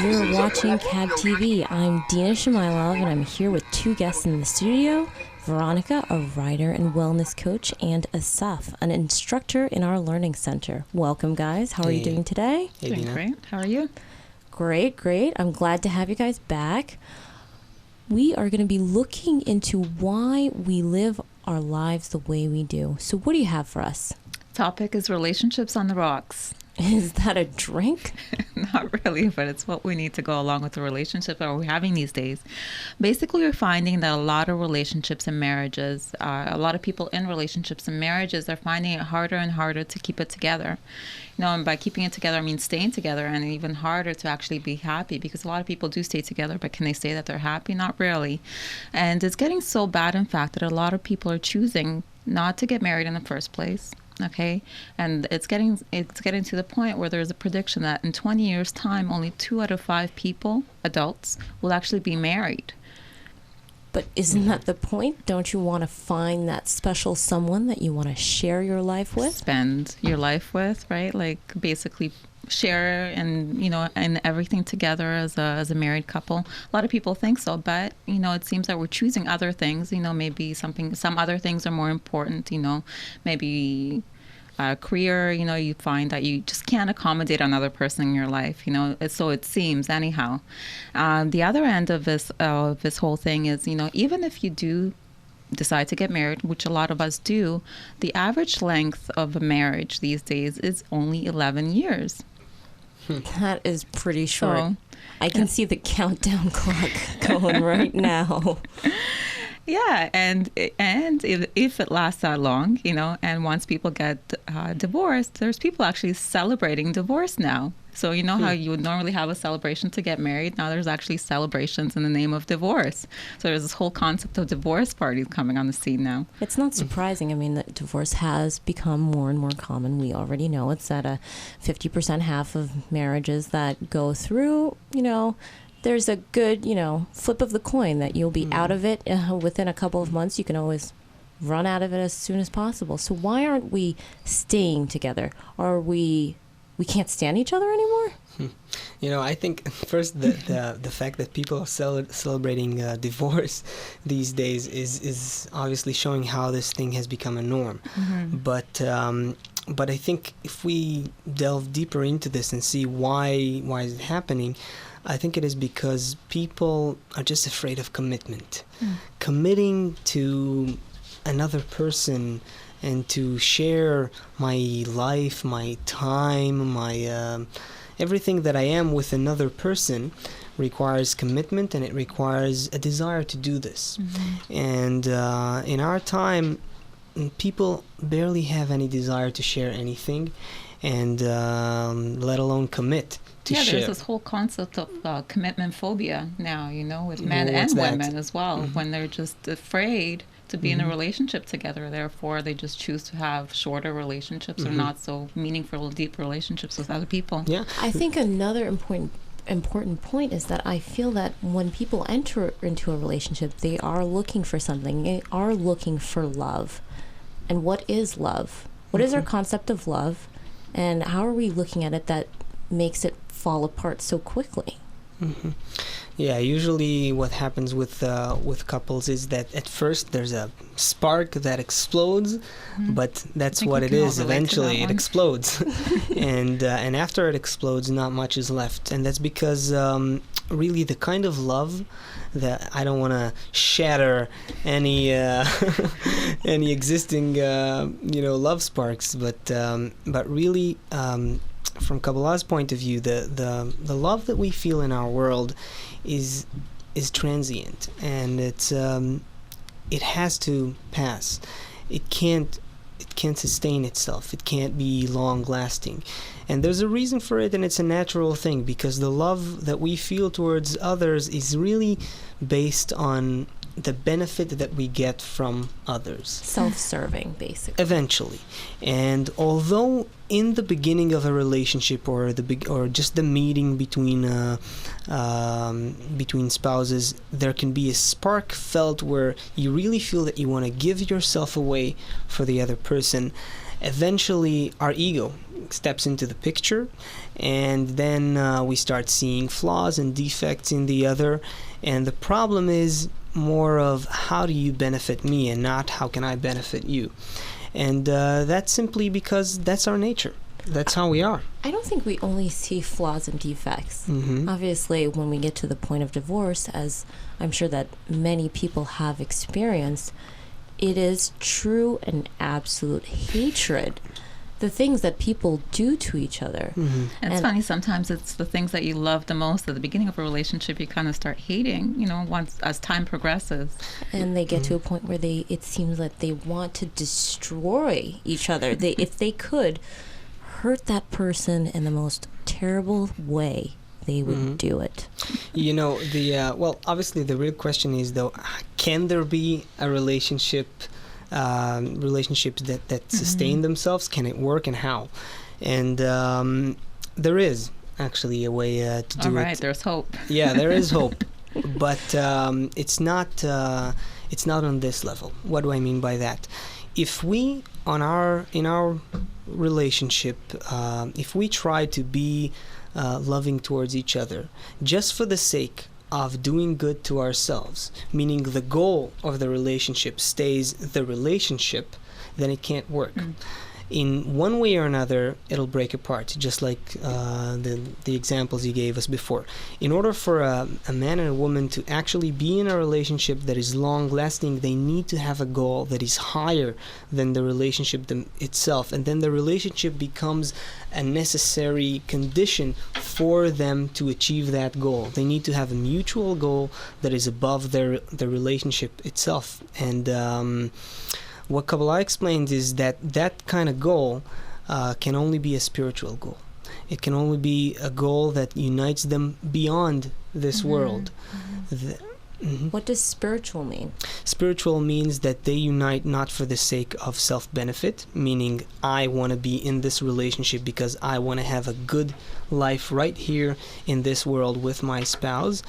You're watching CAB TV. I'm Dina Shamailov, and I'm here with two guests in the studio. Veronica, a writer and wellness coach, and Asaf, an instructor in our learning center. Welcome, guys. How are you doing today? Hey, Doing Dina. great. How are you? Great, great. I'm glad to have you guys back. We are going to be looking into why we live our lives the way we do. So what do you have for us? Topic is relationships on the rocks. Is that a drink? Not really, but it's what we need to go along with the relationship that we're having these days. Basically, we're finding that a lot of relationships and marriages, a lot of people in relationships and marriages are finding it harder and harder to keep it together. You know, and by keeping it together, I mean staying together, and even harder to actually be happy, because a lot of people do stay together, but can they say that they're happy? Not really. And it's getting so bad, in fact, that a lot of people are choosing not to get married in the first place. Okay, and it's getting to the point where there's a prediction that in 20 years' time, only 2 out of 5 people, adults, will actually be married. But isn't that the point? Don't you want to find that special someone that you want to share your life with? Spend your life with, right? Like basically share and, you know, and everything together as a married couple. A lot of people think so, but, you know, it seems that we're choosing other things. You know, maybe some other things are more important, you know, maybe career, you know, you find that you just can't accommodate another person in your life, you know, so it seems anyhow. The other end of this whole thing is, you know, even if you do decide to get married, which a lot of us do, the average length of a marriage these days is only 11 years. That is pretty short. So, I can see the countdown clock going right now. yeah, and if it lasts that long, you know, and once people get divorced, there's people actually celebrating divorce now. So you know how you would normally have a celebration to get married? Now there's actually celebrations in the name of divorce. So there's this whole concept of divorce parties coming on the scene now. It's not surprising. I mean, that divorce has become more and more common. We already know it's at a 50% half of marriages that go through, you know, there's a good, you know, flip of the coin that you'll be out of it within a couple of months. You can always run out of it as soon as possible. So why aren't we staying together? Are we can't stand each other anymore? You know, I think first the fact that people are celebrating divorce these days is obviously showing how this thing has become a norm. Mm-hmm. But I think if we delve deeper into this and see why is it happening, I think it is because people are just afraid of commitment. Committing to another person and to share my life, my time, my everything that I am with another person requires commitment, and it requires a desire to do this. Mm-hmm. And in our time, people barely have any desire to share anything, and let alone commit to share. There's this whole concept of commitment phobia now, you know, with men and What's that? women as well, when they're just afraid to be in a relationship together. Therefore, they just choose to have shorter relationships or not so meaningful, deep relationships with other people. Yeah. I think another important point is that I feel that when people enter into a relationship, they are looking for something. They are looking for love. And what is love? What is our concept of love? And how are we looking at it that makes it fall apart so quickly? Mm-hmm. Yeah, usually what happens with couples is that at first there's a spark that explodes, but that's what it is. Eventually, it explodes, and after it explodes, not much is left, and that's because really the kind of love that I don't want to shatter any any existing love sparks, but really. From Kabbalah's point of view, the love that we feel in our world is transient, and it has to pass. It can't sustain itself. It can't be long lasting, and there's a reason for it, and it's a natural thing, because the love that we feel towards others is really based on the benefit that we get from others. Self-serving, basically. Eventually. And although in the beginning of a relationship or just the meeting between spouses, there can be a spark felt where you really feel that you want to give yourself away for the other person. eventually our ego steps into the picture, and then we start seeing flaws and defects in the other, and the problem is more of how do you benefit me and not how can I benefit you. And that's simply because that's our nature. That's how we are. I don't think we only see flaws and defects. Obviously, when we get to the point of divorce, as I'm sure that many people have experienced, it is true and absolute hatred. The things that people do to each other. And it's funny, sometimes it's the things that you love the most at the beginning of a relationship you kind of start hating, once as time progresses. And they get to a point where it seems like they want to destroy each other. If they could hurt that person in the most terrible way, they would do it. Well, obviously the real question is, though, can there be a relationships that sustain themselves? Can it work, and how? And there is actually a way to do it. All right, there's hope. Yeah, there is hope, but it's not on this level. What do I mean by that? If we in our relationship, if we try to be loving towards each other just for the sake of doing good to ourselves, meaning the goal of the relationship stays the relationship, then it can't work. In one way or another, it'll break apart, just like the examples you gave us before. In order for a man and a woman to actually be in a relationship that is long-lasting, they need to have a goal that is higher than the relationship itself, and then the relationship becomes a necessary condition for them to achieve that goal. They need to have a mutual goal that is above the relationship itself. And what Kabbalah explains is that kind of goal can only be a spiritual goal. It can only be a goal that unites them beyond this world. What does spiritual mean? Spiritual means that they unite not for the sake of self-benefit, meaning I want to be in this relationship because I want to have a good life right here in this world with my spouse,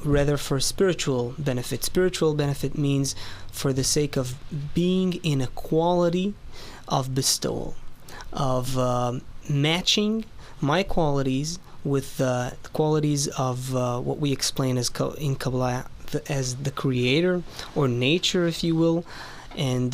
rather for spiritual benefit. Spiritual benefit means for the sake of being in a quality of bestowal, of matching my qualities with the qualities of what we explain as in Kabbalah as the creator, or nature, if you will. And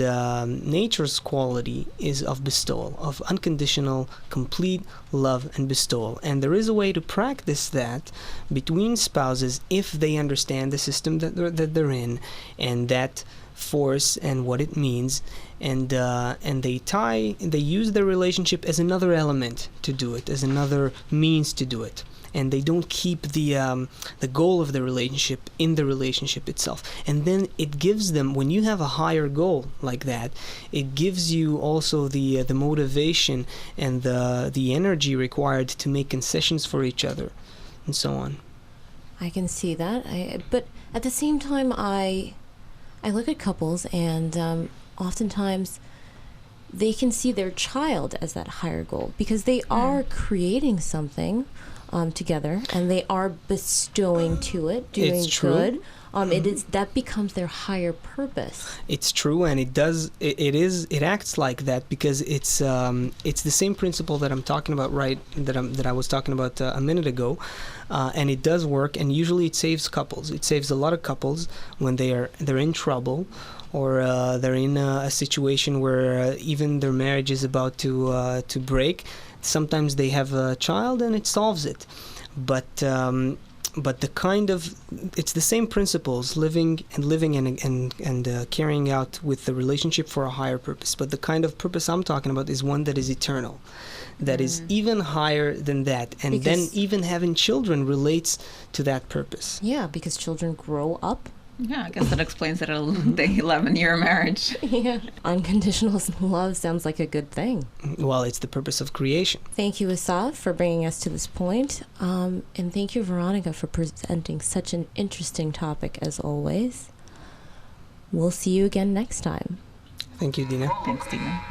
nature's quality is of bestowal, of unconditional, complete love and bestowal. And there is a way to practice that between spouses if they understand the system that they're in, and that force and what it means, and they use their relationship as another element to do it, as another means to do it, and they don't keep the goal of the relationship in the relationship itself. And then it gives them, when you have a higher goal like that, it gives you also the motivation and the energy required to make concessions for each other, and so on. I can see that, but at the same time, I look at couples, and oftentimes they can see their child as that higher goal, because they are creating something together, and they are bestowing to it, doing good. That becomes their higher purpose. It's true, and it acts like that because it's the same principle that I'm talking about, that I was talking about a minute ago, and it does work. And usually it saves couples. It saves a lot of couples when they're in trouble, or they're in a situation where even their marriage is about to break. Sometimes they have a child and it solves it, but it's the same principles, living and carrying out with the relationship for a higher purpose. But the kind of purpose I'm talking about is one that is eternal, that is even higher than that, and then even having children relates to that purpose. Yeah, because children grow up. Yeah, I guess that explains it. The 11-year marriage. Yeah, unconditional love sounds like a good thing. Well, it's the purpose of creation. Thank you, Asaf, for bringing us to this point. And thank you, Veronica, for presenting such an interesting topic as always. We'll see you again next time. Thank you, Dina. Thanks, Dina.